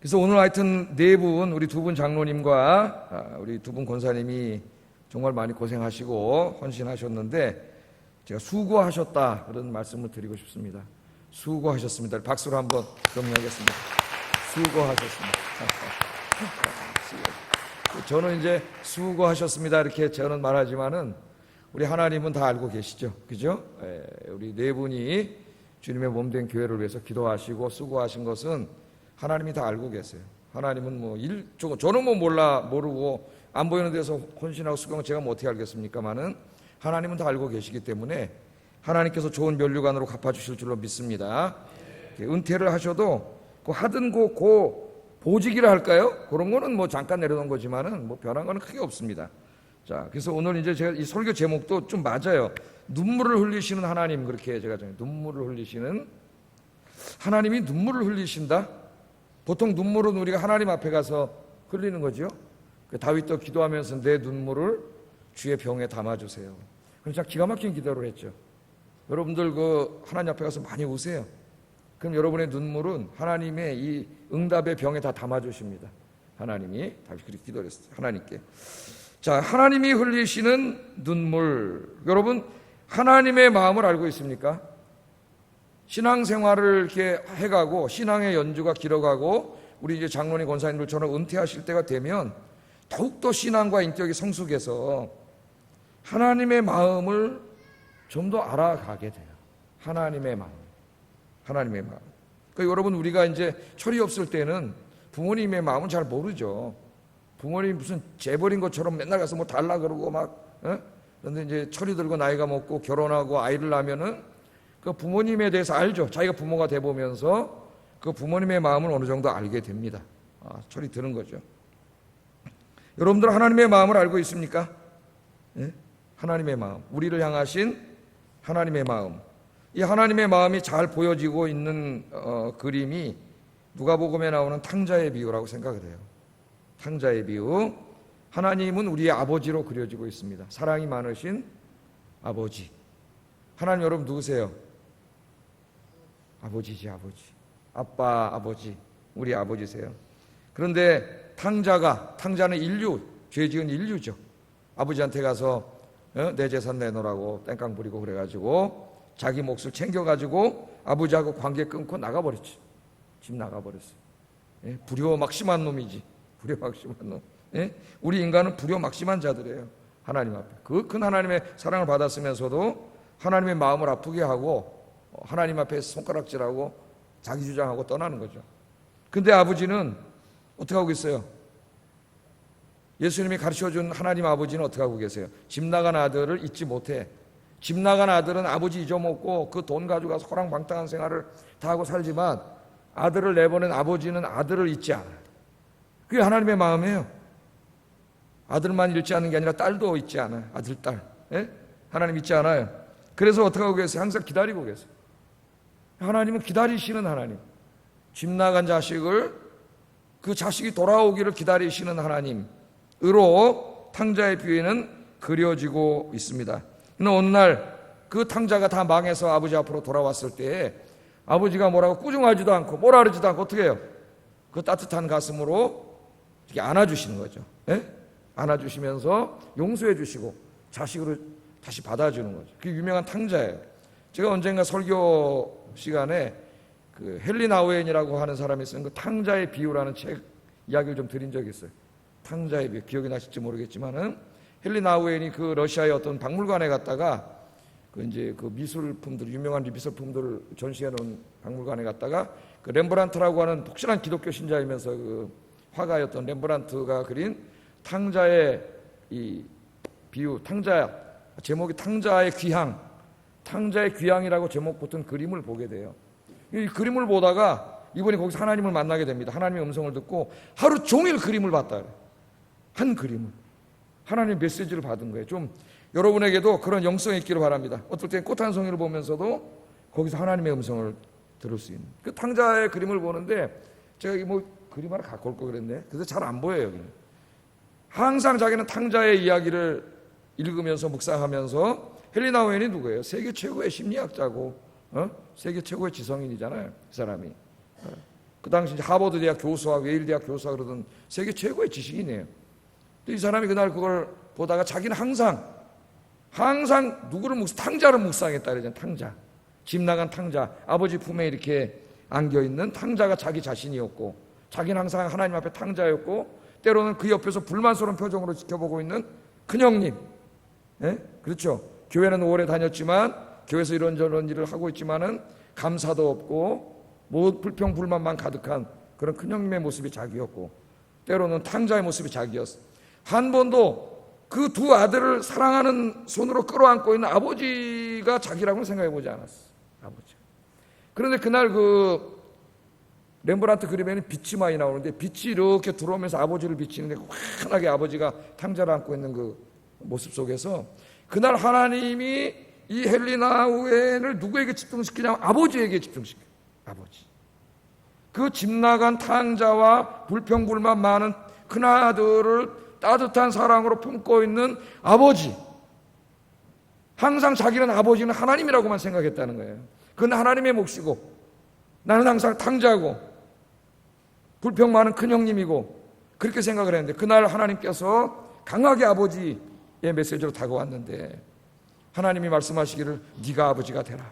그래서 오늘 하여튼 네 분, 우리 두 분 장로님과 우리 두 분 권사님이 정말 많이 고생하시고 헌신하셨는데 제가 수고하셨다 그런 말씀을 드리고 싶습니다. 수고하셨습니다. 박수로 한번 격려하겠습니다. 수고하셨습니다. 저는 이제 수고하셨습니다 이렇게 저는 말하지만은 우리 하나님은 다 알고 계시죠, 그죠? 우리 네 분이 주님의 몸된 교회를 위해서 기도하시고 수고하신 것은 하나님이 다 알고 계세요. 하나님은 저는 모르고 안 보이는 데서 헌신하고 수고하면 제가 어떻게 알겠습니까만은 하나님은 다 알고 계시기 때문에 하나님께서 좋은 면류관으로 갚아주실 줄로 믿습니다. 은퇴를 하셔도 하던 보직이라 할까요? 그런 거는 잠깐 내려놓은 거지만은 변한 거는 크게 없습니다. 자, 그래서 오늘 이제 제가 이 설교 제목도 좀 맞아요. 눈물을 흘리시는 하나님, 그렇게 제가 눈물을 흘리시는 하나님이 눈물을 흘리신다? 보통 눈물은 우리가 하나님 앞에 가서 흘리는 거죠. 다윗도 기도하면서 내 눈물을 주의 병에 담아주세요. 그래서 기가 막힌 기도를 했죠. 여러분들 하나님 앞에 가서 많이 우세요. 그럼 여러분의 눈물은 하나님의 이 응답의 병에 다 담아주십니다. 하나님이 다윗이 그렇게 기도를 했어요. 하나님께. 자, 하나님이 흘리시는 눈물. 여러분, 하나님의 마음을 알고 있습니까? 신앙생활을 이렇게 해가고 신앙의 연주가 길어가고 우리 이제 장로님 권사님들처럼 은퇴하실 때가 되면 더욱더 신앙과 인격이 성숙해서 하나님의 마음을 좀 더 알아가게 돼요. 하나님의 마음. 하나님의 마음. 그러니까 여러분, 우리가 이제 철이 없을 때는 부모님의 마음은 잘 모르죠. 부모님이 무슨 재벌인 것처럼 맨날 가서 달라 그러고 그런데 이제 철이 들고 나이가 먹고 결혼하고 아이를 낳으면은 그 부모님에 대해서 알죠. 자기가 부모가 돼 보면서 그 부모님의 마음을 어느 정도 알게 됩니다. 철이 드는 거죠. 여러분들 하나님의 마음을 알고 있습니까? 예? 하나님의 마음, 우리를 향하신 하나님의 마음. 이 하나님의 마음이 잘 보여지고 있는 그림이 누가복음에 나오는 탕자의 비유라고 생각을 해요. 탕자의 비유. 하나님은 우리의 아버지로 그려지고 있습니다. 사랑이 많으신 아버지. 하나님 여러분 누구세요? 아버지지, 아버지. 아빠, 아버지. 우리 아버지세요. 그런데 탕자는 인류, 죄 지은 인류죠. 아버지한테 가서 내 재산 내놓으라고 땡깡 부리고 그래가지고 자기 몫을 챙겨가지고 아버지하고 관계 끊고 나가버렸지. 집 나가버렸어요. 예? 불효막심한 놈이지. 불효막심한 놈. 예? 우리 인간은 불효막심한 자들이에요. 하나님 앞에. 그 큰 하나님의 사랑을 받았으면서도 하나님의 마음을 아프게 하고 하나님 앞에 손가락질하고 자기 주장하고 떠나는 거죠. 근데 아버지는 어떻게 하고 있어요? 예수님이 가르쳐준 하나님 아버지는 어떻게 하고 계세요? 집 나간 아들을 잊지 못해. 집 나간 아들은 아버지 잊어먹고 그 돈 가지고 가서 호랑방탕한 생활을 다 하고 살지만 아들을 내보낸 아버지는 아들을 잊지 않아요. 그게 하나님의 마음이에요. 아들만 잃지 않는 게 아니라 딸도 잊지 않아요. 아들, 딸. 예? 하나님 잊지 않아요. 그래서 어떻게 하고 계세요? 항상 기다리고 계세요. 하나님은 기다리시는 하나님. 집 나간 자식을 그 자식이 돌아오기를 기다리시는 하나님으로 탕자의 비유에는 그려지고 있습니다. 그런데 어느 날 그 탕자가 다 망해서 아버지 앞으로 돌아왔을 때 아버지가 뭐라고 꾸중하지도 않고 뭐라 그러지도 않고 어떻게 해요? 그 따뜻한 가슴으로 이렇게 안아주시는 거죠. 예? 안아주시면서 용서해 주시고 자식으로 다시 받아주는 거죠. 그게 유명한 탕자예요. 제가 언젠가 설교 시간에 그 헨리 나우엔이라고 하는 사람이 쓴 그 탕자의 비유라는 책 이야기를 좀 드린 적이 있어요. 탕자의 비유. 기억이 나실지 모르겠지만은 헨리 나우엔이 그 러시아의 어떤 박물관에 갔다가 그 미술품들, 유명한 미술품들을 전시해 놓은 박물관에 갔다가 그 렘브란트라고 하는 독실한 기독교 신자이면서 그 화가였던 렘브란트가 그린 탕자의 이 비유, 제목이 탕자의 귀향, 탕자의 귀향이라고 제목 붙은 그림을 보게 돼요. 이 그림을 보다가 이분이 거기서 하나님을 만나게 됩니다. 하나님의 음성을 듣고 하루 종일 그림을 봤다. 한 그림을. 하나님의 메시지를 받은 거예요. 좀 여러분에게도 그런 영성이 있기를 바랍니다. 어떨 땐 꽃 한 송이를 보면서도 거기서 하나님의 음성을 들을 수 있는. 그 탕자의 그림을 보는데 제가 그림 하나 갖고 올 걸 그랬네. 그래서 잘 안 보여요. 여기는. 항상 자기는 탕자의 이야기를 읽으면서 묵상하면서 헨리 나우엔이 누구예요? 세계 최고의 심리학자고 세계 최고의 지성인이잖아요. 그 사람이. 그 당시 하버드 대학 교수와 웨일 대학 교수와 그러던 세계 최고의 지식인이에요. 이 사람이 그날 그걸 보다가 자기는 항상 누구를 탕자를 묵상했다 그러잖아요. 탕자. 집 나간 탕자. 아버지 품에 이렇게 안겨있는 탕자가 자기 자신이었고, 자기는 항상 하나님 앞에 탕자였고, 때로는 그 옆에서 불만스러운 표정으로 지켜보고 있는 큰형님. 예? 그렇죠. 교회는 오래 다녔지만, 교회에서 이런저런 일을 하고 있지만은 감사도 없고, 불평 불만만 가득한 그런 큰형님의 모습이 자기였고, 때로는 탕자의 모습이 자기였어. 한 번도 그 두 아들을 사랑하는 손으로 끌어안고 있는 아버지가 자기라고는 생각해보지 않았어. 아버지. 그런데 그날 그 렘브란트 그림에는 빛이 많이 나오는데, 빛이 이렇게 들어오면서 아버지를 비치는데 환하게 아버지가 탕자를 안고 있는 그 모습 속에서 그날 하나님이 이 헨리 나우엔을 누구에게 집중시키냐면 아버지에게 집중시켜요. 아버지. 그 집 나간 탕자와 불평불만 많은 큰아들을 따뜻한 사랑으로 품고 있는 아버지. 항상 자기는 아버지는 하나님이라고만 생각했다는 거예요. 그건 하나님의 몫이고, 나는 항상 탕자고 불평 많은 큰형님이고, 그렇게 생각을 했는데 그날 하나님께서 강하게 아버지의 메시지로 다가왔는데 하나님이 말씀하시기를 네가 아버지가 되라.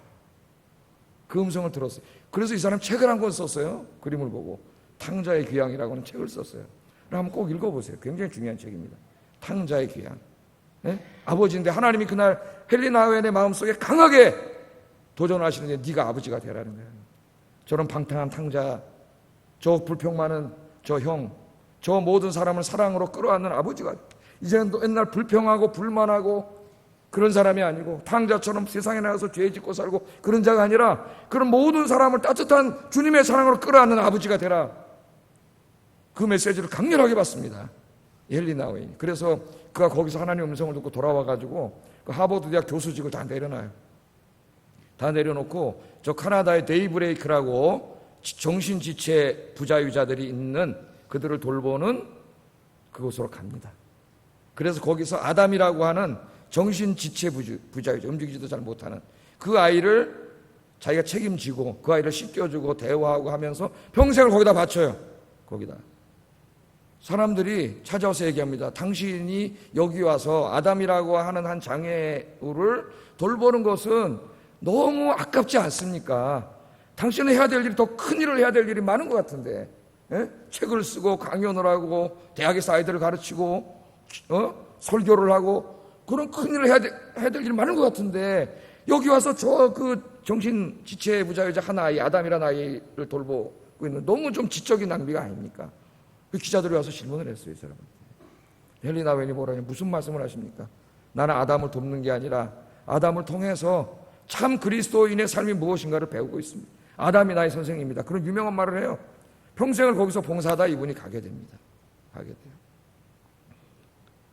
그 음성을 들었어요. 그래서 이 사람 책을 한 권 썼어요. 그림을 보고 탕자의 귀향이라고 하는 책을 썼어요. 한번 꼭 읽어보세요. 굉장히 중요한 책입니다. 탕자의 귀향. 네? 아버지인데 하나님이 그날 헨리 나우엔의 마음속에 강하게 도전하시는데 네가 아버지가 되라는 거예요. 저런 방탕한 탕자, 저 불평 많은 저 형, 저 모든 사람을 사랑으로 끌어안는 아버지가 이제는 옛날 불평하고 불만하고 그런 사람이 아니고 탕자처럼 세상에 나가서 죄 짓고 살고 그런 자가 아니라 그런 모든 사람을 따뜻한 주님의 사랑으로 끌어안는 아버지가 되라. 그 메시지를 강렬하게 받습니다. 헨리 나우엔이. 그래서 그가 거기서 하나님의 음성을 듣고 돌아와가지고 그 하버드 대학 교수직을 다 내려놔요. 다 내려놓고 저 카나다의 데이브레이크라고 정신지체 부자유자들이 있는 그들을 돌보는 그곳으로 갑니다. 그래서 거기서 아담이라고 하는 정신지체 부자유자, 움직이지도 잘 못하는 그 아이를 자기가 책임지고 그 아이를 씻겨주고 대화하고 하면서 평생을 거기다 바쳐요. 거기다. 사람들이 찾아와서 얘기합니다. 당신이 여기 와서 아담이라고 하는 한 장애우를 돌보는 것은 너무 아깝지 않습니까? 당신은 해야 될 일이 더 큰 일을 해야 될 일이 많은 것 같은데, 예? 책을 쓰고 강연을 하고 대학에서 아이들을 가르치고 설교를 하고 그런 큰 일을 해야 될 일이 많은 것 같은데 여기 와서 저 그 정신지체 부자유자 한 아이 아담이라는 아이를 돌보고 있는 너무 좀 지적인 낭비가 아닙니까? 그 기자들이 와서 질문을 했어요. 이 사람은. 헨리 나우엔이 뭐라냐, 무슨 말씀을 하십니까? 나는 아담을 돕는 게 아니라 아담을 통해서 참 그리스도인의 삶이 무엇인가를 배우고 있습니다. 아담이 나의 선생입니다. 그런 유명한 말을 해요. 평생을 거기서 봉사하다 이분이 가게 됩니다. 가게 돼요.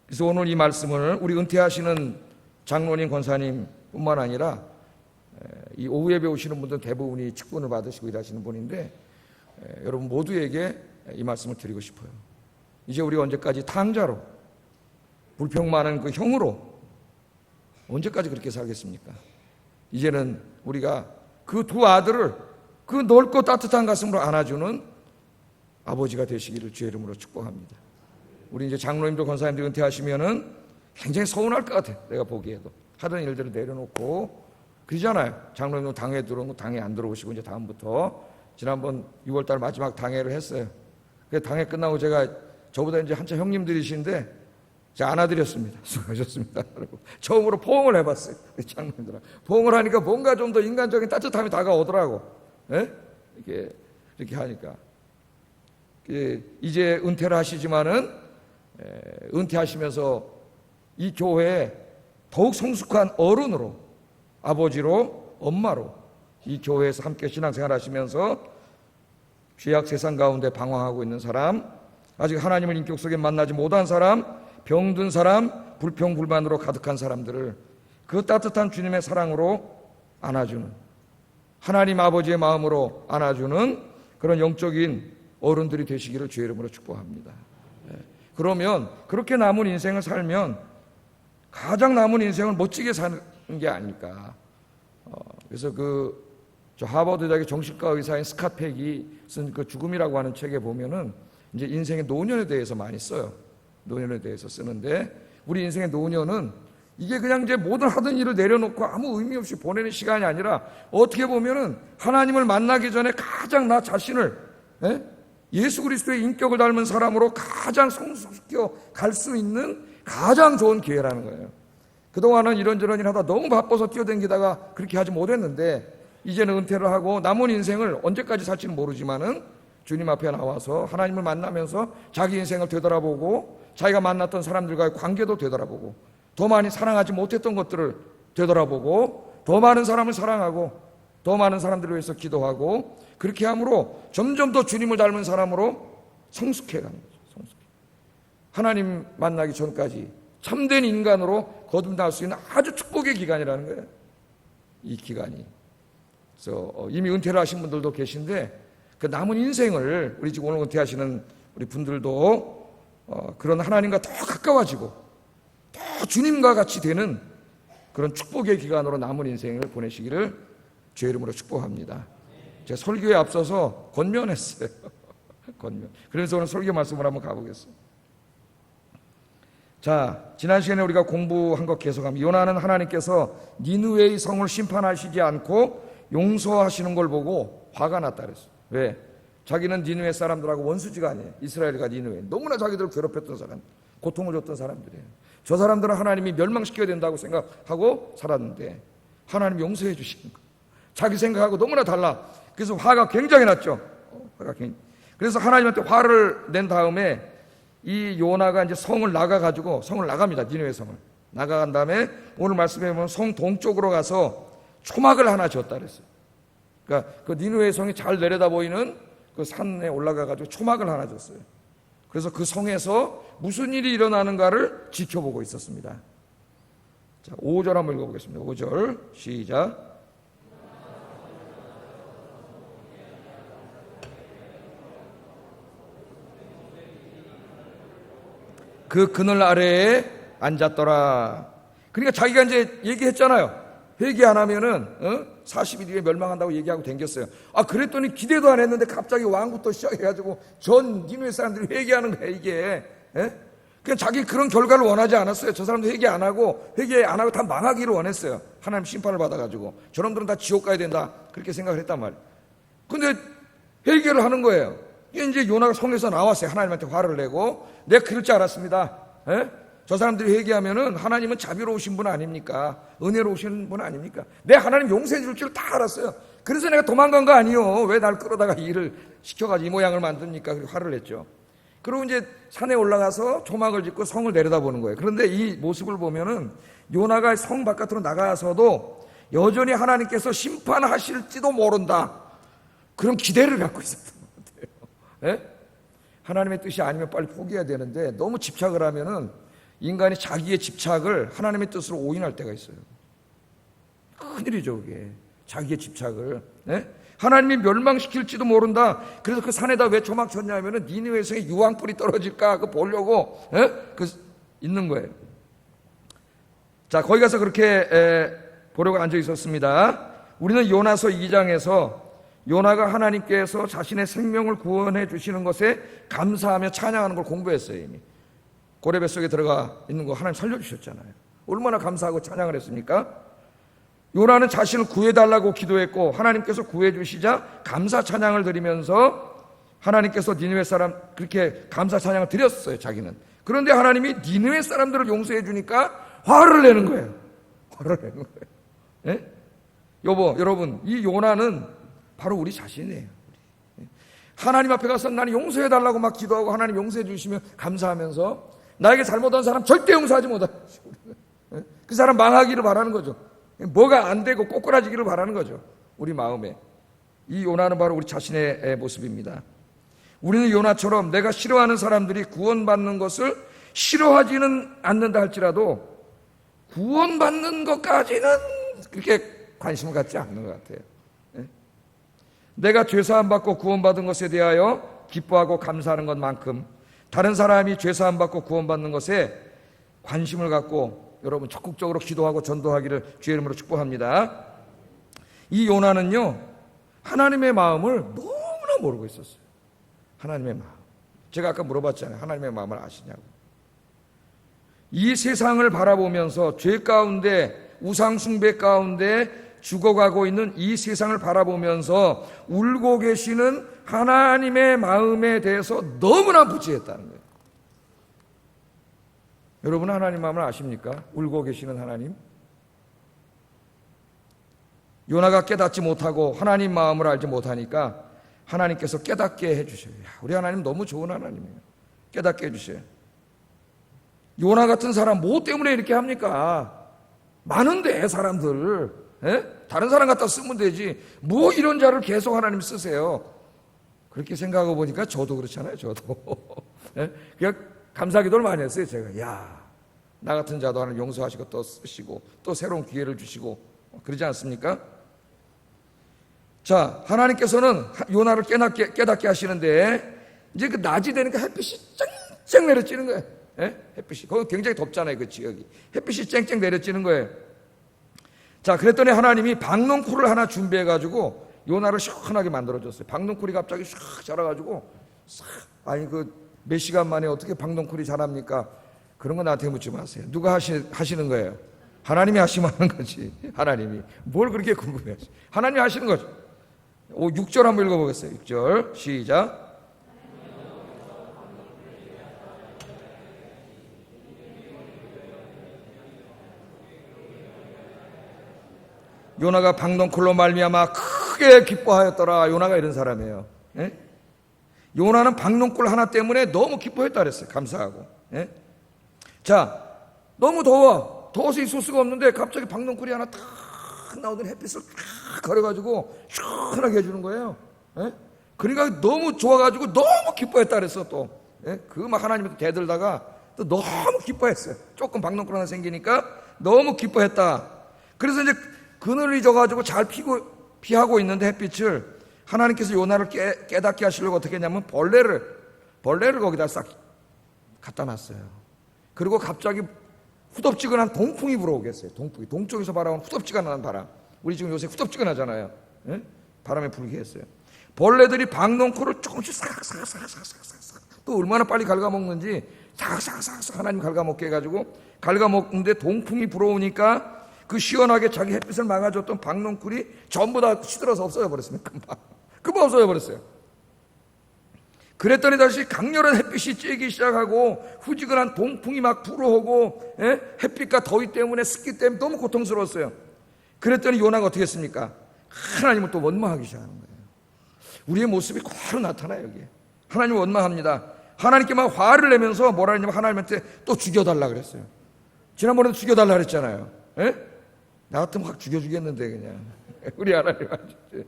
그래서 오늘 이 말씀을 우리 은퇴하시는 장로님, 권사님 뿐만 아니라 이 오후 예배 오시는 분들 대부분이 직분을 받으시고 일하시는 분인데 여러분 모두에게 이 말씀을 드리고 싶어요. 이제 우리가 언제까지 탕자로 불평 많은 그 형으로 언제까지 그렇게 살겠습니까? 이제는 우리가 그 두 아들을 그 넓고 따뜻한 가슴으로 안아주는 아버지가 되시기를 주의 이름으로 축복합니다. 우리 이제 장로님들 권사님들 은퇴하시면은 굉장히 서운할 것 같아요. 내가 보기에도 하던 일들을 내려놓고 그러잖아요. 장로님들 당회 들어오고 당회 안 들어오시고 이제 다음부터 지난번 6월달 마지막 당회를 했어요. 그 당회 끝나고 제가 저보다 이제 한참 형님들이신데 제가 안아드렸습니다. 수고하셨습니다. 처음으로 포옹을 해봤어요. 장로님들 포옹을 하니까 뭔가 좀 더 인간적인 따뜻함이 다가오더라고. 예? 이렇게 하니까 이제 은퇴를 하시지만은 은퇴하시면서 이 교회에 더욱 성숙한 어른으로 아버지로 엄마로 이 교회에서 함께 신앙생활 하시면서 죄악 세상 가운데 방황하고 있는 사람, 아직 하나님을 인격 속에 만나지 못한 사람, 병든 사람, 불평불만으로 가득한 사람들을 그 따뜻한 주님의 사랑으로 안아주는, 하나님 아버지의 마음으로 안아주는 그런 영적인 어른들이 되시기를 주의 이름으로 축복합니다. 그러면 그렇게 남은 인생을 살면 가장 남은 인생을 멋지게 사는 게 아닐까. 그래서 그 저 하버드 대학의 정신과 의사인 스캇 팩이 쓴 그 죽음이라고 하는 책에 보면은 이제 인생의 노년에 대해서 많이 써요. 노년에 대해서 쓰는데, 우리 인생의 노년은 이게 그냥 이제 모든 하던 일을 내려놓고 아무 의미 없이 보내는 시간이 아니라, 어떻게 보면은 하나님을 만나기 전에 가장 나 자신을 예수 그리스도의 인격을 닮은 사람으로 가장 성숙시켜 갈 수 있는 가장 좋은 기회라는 거예요. 그동안은 이런저런 일 하다 너무 바빠서 뛰어다니다가 그렇게 하지 못했는데, 이제는 은퇴를 하고 남은 인생을 언제까지 살지는 모르지만은 주님 앞에 나와서 하나님을 만나면서 자기 인생을 되돌아보고, 자기가 만났던 사람들과의 관계도 되돌아보고, 더 많이 사랑하지 못했던 것들을 되돌아보고, 더 많은 사람을 사랑하고, 더 많은 사람들을 위해서 기도하고, 그렇게 함으로 점점 더 주님을 닮은 사람으로 성숙해가는 거죠. 성숙해. 하나님 만나기 전까지 참된 인간으로 거듭날 수 있는 아주 축복의 기간이라는 거예요. 이 기간이. 그래서 이미 은퇴를 하신 분들도 계신데, 그 남은 인생을, 우리 지금 오늘 은퇴하시는 우리 분들도 그런 하나님과 더 가까워지고 더 주님과 같이 되는 그런 축복의 기간으로 남은 인생을 보내시기를 주의 이름으로 축복합니다. 제가 설교에 앞서서 권면했어요. 권면. 그래서 오늘 설교 말씀을 한번 가보겠습니다. 자, 지난 시간에 우리가 공부한 것 계속하면, 요나는 하나님께서 니느웨의 성을 심판하시지 않고 용서하시는 걸 보고 화가 났다 그랬어요. 왜? 자기는 니느웨 사람들하고 원수지가 아니에요. 이스라엘과 니느웨. 너무나 자기들을 괴롭혔던 사람, 고통을 줬던 사람들이에요. 저 사람들은 하나님이 멸망시켜야 된다고 생각하고 살았는데 하나님 용서해 주시는 거예요. 자기 생각하고 너무나 달라. 그래서 화가 굉장히 났죠. 그래서 하나님한테 화를 낸 다음에 이 요나가 이제 성을 나가가지고, 성을 나갑니다. 니느웨 성을 나가간 다음에 오늘 말씀에 보면 성 동쪽으로 가서 초막을 하나 지었다 그랬어요. 그러니까 그 니느웨 성이 잘 내려다 보이는 그 산에 올라가가지고 초막을 하나 줬어요. 그래서 그 성에서 무슨 일이 일어나는가를 지켜보고 있었습니다. 자, 5절 한번 읽어보겠습니다. 5절 시작. 그 그늘 아래에 앉았더라. 그러니까 자기가 이제 얘기했잖아요. 회개 안 하면은 40일 뒤에 멸망한다고 얘기하고 댕겼어요. 그랬더니 기대도 안 했는데 갑자기 왕부터 시작해가지고 전 니느웨 사람들이 회개하는 거야 이게. 그냥 자기 그런 결과를 원하지 않았어요. 저 사람도 회개 안 하고 다 망하기를 원했어요. 하나님 심판을 받아가지고 저놈들은 다 지옥 가야 된다 그렇게 생각을 했단 말이에요. 근데 회개를 하는 거예요. 이제 요나가 성에서 나왔어요. 하나님한테 화를 내고, 내가 그럴 줄 알았습니다. 저 사람들이 회개하면은 하나님은 자비로우신 분 아닙니까? 은혜로우신 분 아닙니까? 내 하나님 용서해 줄 줄 다 알았어요. 그래서 내가 도망간 거 아니요. 왜 날 끌어다가 이 일을 시켜가지고 이 모양을 만듭니까? 그렇게 화를 냈죠. 그리고 이제 산에 올라가서 초막을 짓고 성을 내려다보는 거예요. 그런데 이 모습을 보면은 요나가 성 바깥으로 나가서도 여전히 하나님께서 심판하실지도 모른다, 그런 기대를 갖고 있었던 것 같아요. 하나님의 뜻이 아니면 빨리 포기해야 되는데 너무 집착을 하면은 인간이 자기의 집착을 하나님의 뜻으로 오인할 때가 있어요. 큰일이죠 그게. 자기의 집착을 하나님이 멸망시킬지도 모른다. 그래서 그 산에다 왜 초막 쳤냐면은 니느웨 성에 유황불이 떨어질까 그거 보려고 있는 거예요. 자, 거기 가서 그렇게 보려고 앉아 있었습니다. 우리는 요나서 2장에서 요나가 하나님께서 자신의 생명을 구원해 주시는 것에 감사하며 찬양하는 걸 공부했어요. 이미 고래 뱃속에 들어가 있는 거 하나님 살려주셨잖아요. 얼마나 감사하고 찬양을 했습니까? 요나는 자신을 구해달라고 기도했고 하나님께서 구해주시자 감사 찬양을 드리면서 하나님께서 니느웨 사람 그렇게 감사 찬양을 드렸어요. 자기는. 그런데 하나님이 니느웨 사람들을 용서해 주니까 화를 내는 거예요. 화를 내는 거예요. 여러분, 이 요나는 바로 우리 자신이에요. 하나님 앞에 가서 나는 용서해달라고 막 기도하고 하나님 용서해 주시면 감사하면서 나에게 잘못한 사람 절대 용서하지 못하고 그 사람 망하기를 바라는 거죠. 뭐가 안 되고 꼬꾸라지기를 바라는 거죠. 우리 마음에. 이 요나는 바로 우리 자신의 모습입니다. 우리는 요나처럼 내가 싫어하는 사람들이 구원받는 것을 싫어하지는 않는다 할지라도 구원받는 것까지는 그렇게 관심을 갖지 않는 것 같아요. 내가 죄사함 받고 구원받은 것에 대하여 기뻐하고 감사하는 것만큼 다른 사람이 죄사함 받고 구원받는 것에 관심을 갖고 여러분 적극적으로 기도하고 전도하기를 주의 이름으로 축복합니다. 이 요나는요 하나님의 마음을 너무나 모르고 있었어요. 하나님의 마음. 제가 아까 물어봤잖아요. 하나님의 마음을 아시냐고. 이 세상을 바라보면서 죄 가운데, 우상 숭배 가운데 죽어가고 있는 이 세상을 바라보면서 울고 계시는 하나님의 마음에 대해서 너무나 무지했다는 거예요. 여러분 하나님 마음을 아십니까? 울고 계시는 하나님. 요나가 깨닫지 못하고 하나님 마음을 알지 못하니까 하나님께서 깨닫게 해주셔요. 우리 하나님 너무 좋은 하나님이에요. 깨닫게 해주셔요. 요나 같은 사람 뭐 때문에 이렇게 합니까? 많은데 사람들. 다른 사람 갖다 쓰면 되지. 뭐 이런 자를 계속 하나님 쓰세요. 그렇게 생각하고 보니까 저도 그렇잖아요. 저도. 그냥 감사기도를 많이 했어요. 제가 나 같은 자도 하나님 용서하시고 또 쓰시고 또 새로운 기회를 주시고 그러지 않습니까? 자, 하나님께서는 요나를 깨닫게 하시는데 이제 그 낮이 되니까 햇빛이 쨍쨍 내려지는 거예요. 햇빛이. 거기 굉장히 덥잖아요. 그 지역이. 햇빛이 쨍쨍 내려지는 거예요. 자, 그랬더니 하나님이 박농쿨을 하나 준비해가지고 요나를 시원하게 만들어줬어요. 박농쿨이 갑자기 샥 자라가지고 아니 몇 시간 만에 어떻게 박농쿨이 자랍니까? 그런 거 나한테 묻지 마세요. 누가 하시는 거예요? 하나님이 하시면 하는 거지. 하나님이. 뭘 그렇게 궁금해하지? 하나님이 하시는 거죠. 6절 한번 읽어보겠어요. 6절 시작. 요나가 박농쿨로 말미암아 크게 기뻐하였더라. 요나가 이런 사람이에요. 요나는 박농쿨 하나 때문에 너무 기뻐했다 그랬어요. 감사하고. 자, 너무 더워서 있을 수가 없는데 갑자기 박농쿨이 하나 탁 나오더니 햇빛을 탁 가려가지고 시원하게 해주는 거예요. 그러니까 너무 좋아가지고 너무 기뻐했다 그랬어. 또 그 막 하나님한테 대들다가 또 너무 기뻐했어요. 조금 박농쿨 하나 생기니까 너무 기뻐했다. 그래서 이제 그늘이 져가지고 잘 피하고 있는데 햇빛을 하나님께서 요나를 깨닫게 하시려고 어떻게 했냐면 벌레를 거기다 싹 갖다 놨어요. 그리고 갑자기 후덥지근한 동풍이 불어오겠어요. 동풍이. 동쪽에서 바라보면 후덥지근한 바람. 우리 지금 요새 후덥지근하잖아요. 바람에 불게 했어요. 벌레들이 박농쿨을 조금씩 싹싹싹싹싹싹 또 얼마나 빨리 갉아먹는지 싹싹싹싹 하나님 гал가먹게 해가지고 갉아먹는데 동풍이 불어오니까 그 시원하게 자기 햇빛을 막아줬던 박농쿨이 전부 다 시들어서 없어져 버렸으면 금방 없어져 버렸어요. 그랬더니 다시 강렬한 햇빛이 쬐기 시작하고 후지근한 동풍이 막 불어오고 햇빛과 더위 때문에 습기 때문에 너무 고통스러웠어요. 그랬더니 요나가 어떻게 했습니까? 하나님을 또 원망하기 시작하는 거예요. 우리의 모습이 그대로 나타나요. 여기에 하나님을 원망합니다. 하나님께 막 화를 내면서 뭐라 했냐면 하나님한테 또 죽여달라 그랬어요. 지난번에도 죽여달라 그랬잖아요. 나 같으면 확 죽여주겠는데 그냥 우리 하나님한테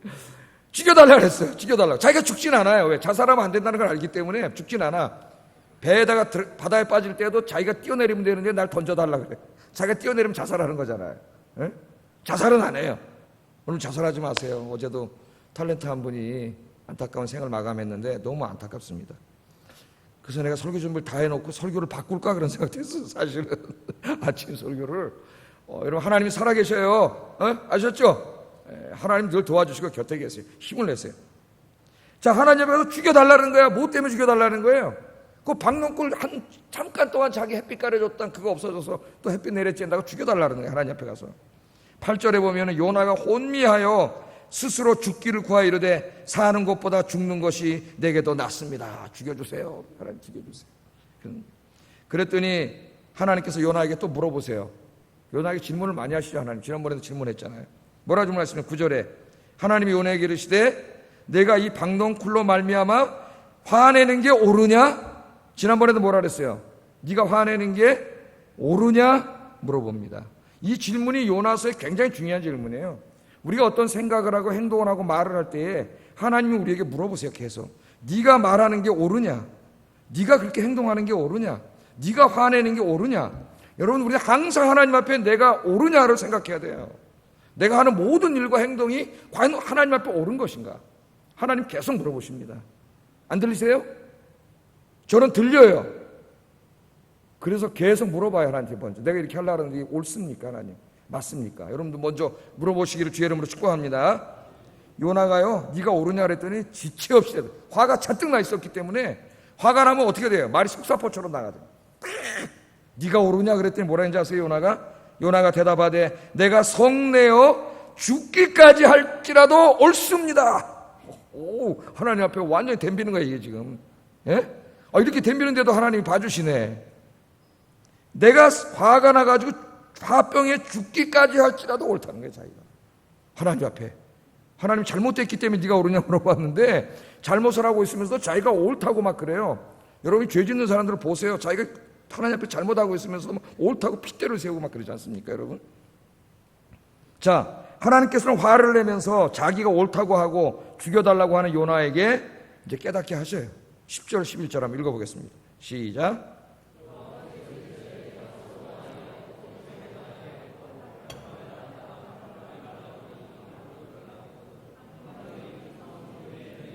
죽여달라 그랬어요. 죽여달라. 자기가 죽진 않아요. 왜? 자살하면 안 된다는 걸 알기 때문에 죽진 않아. 배에다가 바다에 빠질 때도 자기가 뛰어내리면 되는데 날 던져달라 그래. 자기가 뛰어내리면 자살하는 거잖아요. 자살은 안 해요. 오늘 자살하지 마세요. 어제도 탤런트 한 분이 안타까운 생을 마감했는데 너무 안타깝습니다. 그래서 내가 설교 준비를 다 해놓고 설교를 바꿀까 그런 생각도 했어요. 사실은 아침 설교를 여러분 하나님이 살아계셔요. 아셨죠? 하나님 늘 도와주시고 곁에 계세요. 힘을 내세요. 자, 하나님 앞에서 죽여달라는 거야. 뭐 때문에 죽여달라는 거예요? 그 박농쿨 한 잠깐 동안 자기 햇빛 가려줬던 그거 없어져서 또 햇빛 내려쬐다가 죽여달라는 거예요. 하나님 앞에 가서 8절에 보면 요나가 혼미하여 스스로 죽기를 구하여 이르되 사는 것보다 죽는 것이 내게 더 낫습니다. 죽여주세요. 하나님 죽여주세요. 그랬더니 하나님께서 요나에게 또 물어보세요. 요나에게 질문을 많이 하시죠. 하나님 지난번에도 질문했잖아요. 뭐라 질문하시면 9절에 하나님이 요나에게 이르시되 내가 이 박농쿨로 말미암아 화내는 게 옳으냐? 지난번에도 뭐라 그랬어요? 네가 화내는 게 옳으냐? 물어봅니다. 이 질문이 요나서의 굉장히 중요한 질문이에요. 우리가 어떤 생각을 하고 행동을 하고 말을 할 때에 하나님이 우리에게 물어보세요. 계속 네가 말하는 게 옳으냐? 네가 그렇게 행동하는 게 옳으냐? 네가 화내는 게 옳으냐? 여러분 우리는 항상 하나님 앞에 내가 옳으냐를 생각해야 돼요. 내가 하는 모든 일과 행동이 과연 하나님 앞에 옳은 것인가? 하나님 계속 물어보십니다. 안 들리세요? 저는 들려요. 그래서 계속 물어봐요. 하나님께 먼저 내가 이렇게 하려고 하는데 옳습니까? 하나님 맞습니까? 여러분도 먼저 물어보시기를 주의 이름으로 축복합니다. 요나가요, 네가 오르냐 그랬더니 지체 없이 화가 잔뜩 나 있었기 때문에 화가 나면 어떻게 돼요? 말이 속사포처럼 나가죠. 네가 오르냐 그랬더니 뭐라 했는지 아세요? 요나가 대답하되 내가 성내어 죽기까지 할지라도 옳습니다. 오, 하나님 앞에 완전히 덤비는 거야 이게 지금. 예? 이렇게 덤비는데도 하나님이 봐주시네. 내가 화가 나가지고 화병에 죽기까지 할지라도 옳다는 거예요 자기가. 하나님 앞에. 하나님 잘못됐기 때문에 네가 오르냐고 물어봤는데 잘못을 하고 있으면서 자기가 옳다고 막 그래요. 여러분이 죄 짓는 사람들을 보세요. 자기가 하나님 앞에 잘못하고 있으면서 옳다고 핏대를 세우고 막 그러지 않습니까 여러분? 자, 하나님께서는 화를 내면서 자기가 옳다고 하고 죽여달라고 하는 요나에게 이제 깨닫게 하셔요. 10절 11절 한번 읽어보겠습니다. 시작.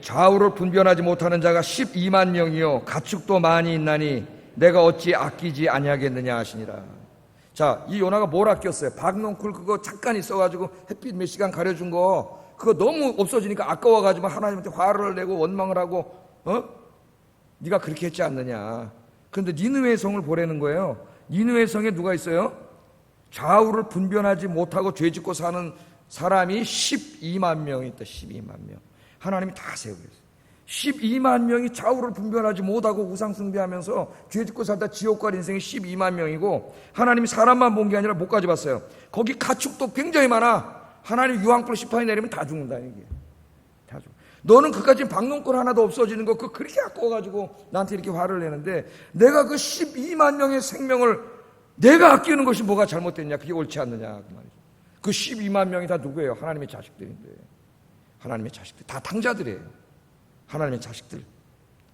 좌우를 분별하지 못하는 자가 12만 명이요 가축도 많이 있나니 내가 어찌 아끼지 아니하겠느냐 하시니라. 자, 이 요나가 뭘 아꼈어요? 박농쿨 그거 잠깐 있어가지고 햇빛 몇 시간 가려준 거 그거 너무 없어지니까 아까워가지고 하나님한테 화를 내고 원망을 하고 네가 그렇게 했지 않느냐. 그런데 니느웨 성을 보라는 거예요. 니느웨 성에 누가 있어요? 좌우를 분별하지 못하고 죄짓고 사는 사람이 12만 명이 있다. 12만 명. 하나님이 다 세우고 있어요. 12만 명이 좌우를 분별하지 못하고 우상숭배하면서 죄짓고 살다 지옥 갈 인생이 12만 명이고 하나님이 사람만 본 게 아니라 목까지 봤어요. 거기 가축도 굉장히 많아. 하나님 유황불 시판이 내리면 다 죽는다 이게. 다 죽어. 너는 그까지 박농골 하나도 없어지는 거 그거 그렇게 아까워가지고 나한테 이렇게 화를 내는데 내가 그 12만 명의 생명을 내가 아끼는 것이 뭐가 잘못됐냐. 그게 옳지 않느냐 그 말이죠. 그 12만 명이 다 누구예요? 하나님의 자식들인데. 하나님의 자식들 다 당자들이에요. 하나님의 자식들.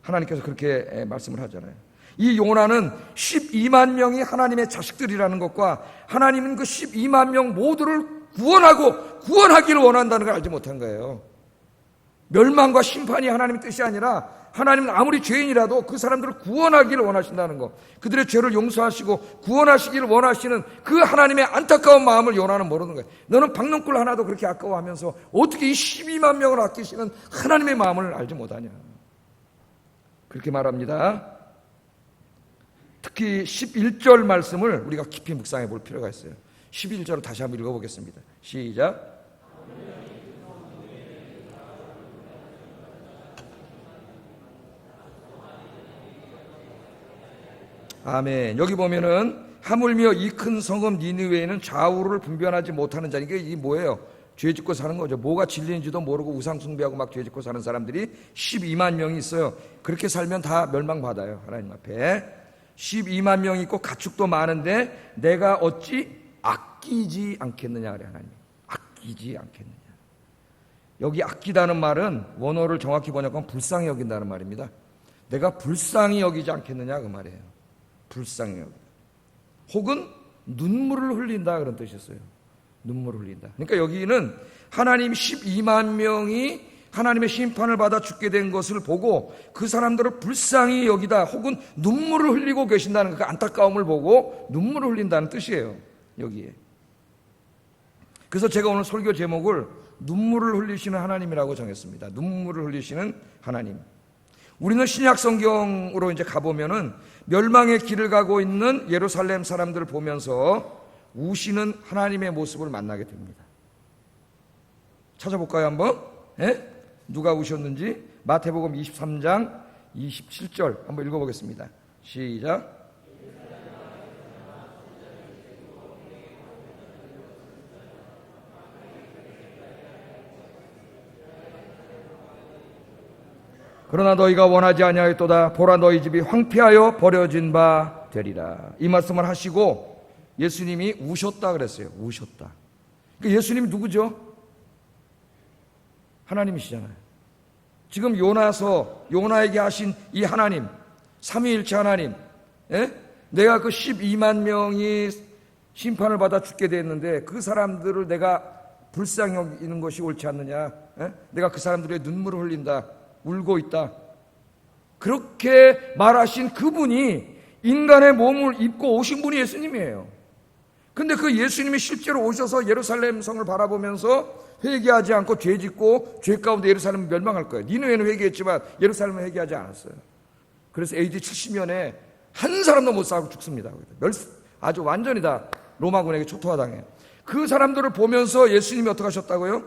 하나님께서 그렇게 말씀을 하잖아요. 이 요나는 12만 명이 하나님의 자식들이라는 것과 하나님은 그 12만 명 모두를 구원하기를 원한다는 걸 알지 못한 거예요. 멸망과 심판이 하나님의 뜻이 아니라 하나님은 아무리 죄인이라도 그 사람들을 구원하기를 원하신다는 것, 그들의 죄를 용서하시고 구원하시기를 원하시는 그 하나님의 안타까운 마음을 요나는 모르는 거예요. 너는 박농꿀 하나도 그렇게 아까워하면서 어떻게 이 12만 명을 아끼시는 하나님의 마음을 알지 못하냐. 그렇게 말합니다. 특히 11절 말씀을 우리가 깊이 묵상해 볼 필요가 있어요. 11절을 다시 한번 읽어보겠습니다. 시작. 아멘. 여기 보면은 하물며 이 큰 성읍 니느웨에는 좌우를 분별하지 못하는 자니까 이게 뭐예요? 죄 짓고 사는 거죠. 뭐가 진리인지도 모르고 우상 숭배하고 막 죄 짓고 사는 사람들이 12만 명이 있어요. 그렇게 살면 다 멸망받아요. 하나님 앞에. 12만 명이 있고 가축도 많은데 내가 어찌 아끼지 않겠느냐 그래 하나님. 아끼지 않겠느냐. 여기 아끼다는 말은 원어를 정확히 번역하면 불쌍히 여긴다는 말입니다. 내가 불쌍히 여기지 않겠느냐 그 말이에요. 불쌍히 여기다. 혹은 눈물을 흘린다 그런 뜻이었어요. 눈물을 흘린다. 그러니까 여기는 하나님 12만 명이 하나님의 심판을 받아 죽게 된 것을 보고 그 사람들을 불쌍히 여기다 혹은 눈물을 흘리고 계신다는 그 안타까움을 보고 눈물을 흘린다는 뜻이에요. 여기에. 그래서 제가 오늘 설교 제목을 눈물을 흘리시는 하나님이라고 정했습니다. 눈물을 흘리시는 하나님. 우리는 신약 성경으로 이제 가보면은 멸망의 길을 가고 있는 예루살렘 사람들을 보면서 우시는 하나님의 모습을 만나게 됩니다. 찾아볼까요 한번? 예? 누가 우셨는지 마태복음 23장 27절 한번 읽어보겠습니다. 시작. 그러나 너희가 원하지 아니하였도다. 보라 너희 집이 황폐하여 버려진 바 되리라. 이 말씀을 하시고 예수님이 우셨다 그랬어요. 우셨다. 그러니까 예수님이 누구죠? 하나님이시잖아요. 지금 요나에게 하신 이 하나님, 삼위일체 하나님, 예? 내가 그 12만 명이 심판을 받아 죽게 됐는데 그 사람들을 내가 불쌍히 여기는 것이 옳지 않느냐? 예? 내가 그 사람들의 눈물을 흘린다. 울고 있다. 그렇게 말하신 그분이 인간의 몸을 입고 오신 분이 예수님이에요. 근데 그 예수님이 실제로 오셔서 예루살렘 성을 바라보면서 회개하지 않고 죄 짓고 죄 가운데 예루살렘은 멸망할 거예요. 니느웨는 회개했지만 예루살렘은 회개하지 않았어요. 그래서 AD 70년에 한 사람도 못 살고 죽습니다. 아주 완전히 다 로마군에게 초토화당해요. 그 사람들을 보면서 예수님이 어떻게 하셨다고요?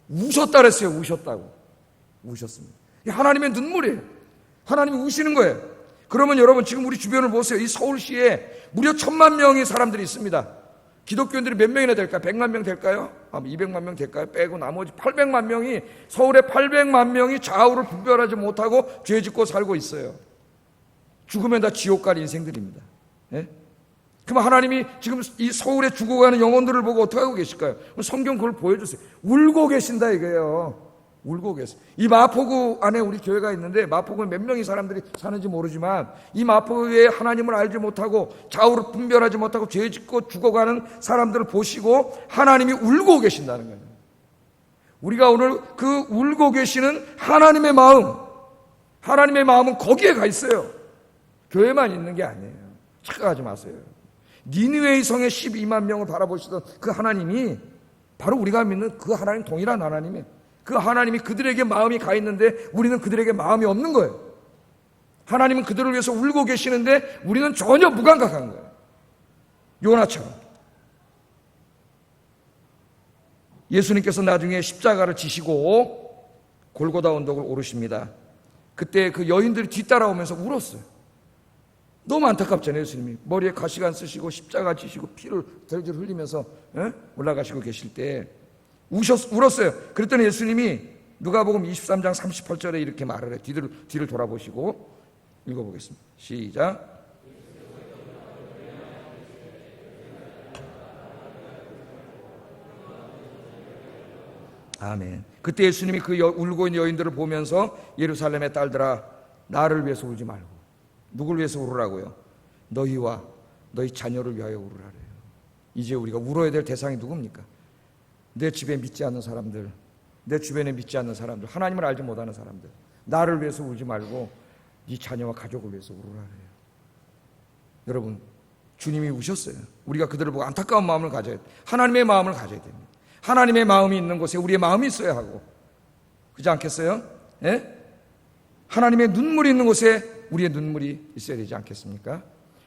우셨다 그랬어요. 우셨다고. 우셨습니다. 하나님의 눈물이에요. 하나님이 우시는 거예요. 그러면 여러분 지금 우리 주변을 보세요. 이 서울시에 무려 1000만 명의 사람들이 있습니다. 기독교인들이 몇 명이나 될까요? 100만 명 될까요? 200만 명 될까요? 빼고 나머지 800만 명이, 서울에 800만 명이 좌우를 분별하지 못하고 죄 짓고 살고 있어요. 죽으면 다 지옥 갈 인생들입니다. 예? 그럼 하나님이 지금 이 서울에 죽어가는 영혼들을 보고 어떻게 하고 계실까요? 성경 그걸 보여주세요. 울고 계신다 이거예요. 울고 계세요. 이 마포구 안에 우리 교회가 있는데, 마포구에 몇 명의 사람들이 사는지 모르지만 이 마포구에 하나님을 알지 못하고 좌우를 분별하지 못하고 죄 짓고 죽어가는 사람들을 보시고 하나님이 울고 계신다는 거예요. 우리가 오늘 그 울고 계시는 하나님의 마음은 거기에 가 있어요. 교회만 있는 게 아니에요. 착각하지 마세요. 니느웨의 성에 12만 명을 바라보시던 그 하나님이 바로 우리가 믿는 그 하나님, 동일한 하나님이에요. 그 하나님이 그들에게 마음이 가 있는데 우리는 그들에게 마음이 없는 거예요. 하나님은 그들을 위해서 울고 계시는데 우리는 전혀 무감각한 거예요. 요나처럼. 예수님께서 나중에 십자가를 지시고 골고다 언덕을 오르십니다. 그때 그 여인들이 뒤따라오면서 울었어요. 너무 안타깝잖아요. 예수님이 머리에 가시관 쓰시고 십자가 지시고 피를 덜덜 흘리면서 올라가시고 계실 때 울었어요. 그랬더니 예수님이 누가복음 23장 38절에 이렇게 말을 해요. 뒤를 돌아보시고 읽어보겠습니다. 시작. 아멘. 그때 예수님이 그 울고 있는 여인들을 보면서 예루살렘의 딸들아, 나를 위해서 울지 말고 누굴 위해서 울으라고요? 너희와 너희 자녀를 위하여 울으라래요. 이제 우리가 울어야 될 대상이 누굽니까? 내 집에 믿지 않는 사람들, 내 주변에 믿지 않는 사람들, 하나님을 알지 못하는 사람들, 나를 위해서 울지 말고 네 자녀와 가족을 위해서 울으라래요. 여러분, 주님이 우셨어요. 우리가 그들을 보고 안타까운 마음을 가져야 돼요. 하나님의 마음을 가져야 됩니다. 하나님의 마음이 있는 곳에 우리의 마음이 있어야 하고, 그렇지 않겠어요? 예? 하나님의 눈물이 있는 곳에 우리의 눈물이 있어야 되지 않겠습니까?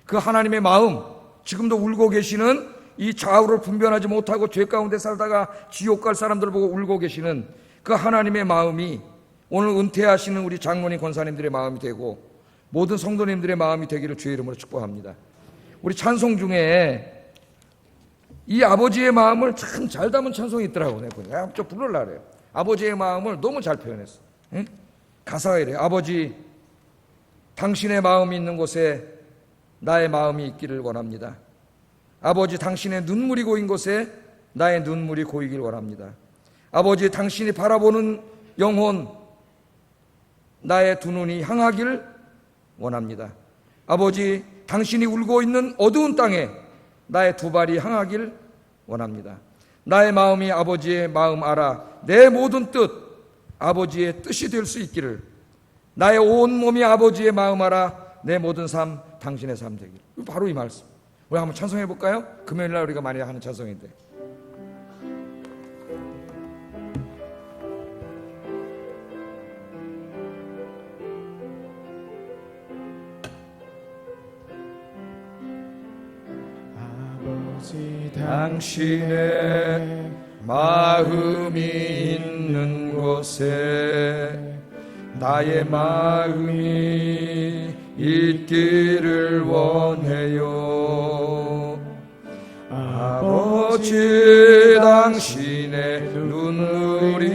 그 하나님의 마음, 지금도 울고 계시는 이 좌우를 분별하지 못하고 죄 가운데 살다가 지옥 갈 사람들을 보고 울고 계시는 그 하나님의 마음이 오늘 은퇴하시는 우리 장로님 권사님들의 마음이 되고 모든 성도님들의 마음이 되기를 주의 이름으로 축복합니다. 우리 찬송 중에 이 아버지의 마음을 참 잘 담은 찬송이 있더라고요. 내가 좀 부르려고 그래요. 아버지의 마음을 너무 잘 표현했어. 응? 가사가 이래요. 아버지, 당신의 마음이 있는 곳에 나의 마음이 있기를 원합니다. 아버지, 당신의 눈물이 고인 곳에 나의 눈물이 고이길 원합니다. 아버지, 당신이 바라보는 영혼, 나의 두 눈이 향하길 원합니다. 아버지, 당신이 울고 있는 어두운 땅에 나의 두 발이 향하길 원합니다. 나의 마음이 아버지의 마음 알아 내 모든 뜻, 아버지의 뜻이 될 수 있기를. 나의 온 몸이 아버지의 마음 알아 내 모든 삶 당신의 삶 되기를. 바로 이 말씀. 우리 한번 찬송해 볼까요? 금요일날 우리가 많이 하는 찬송인데. 아버지, 당신의 마음이 있는 곳에 나의 마음이 있기를 원해요. 아버지, 당신의 눈물이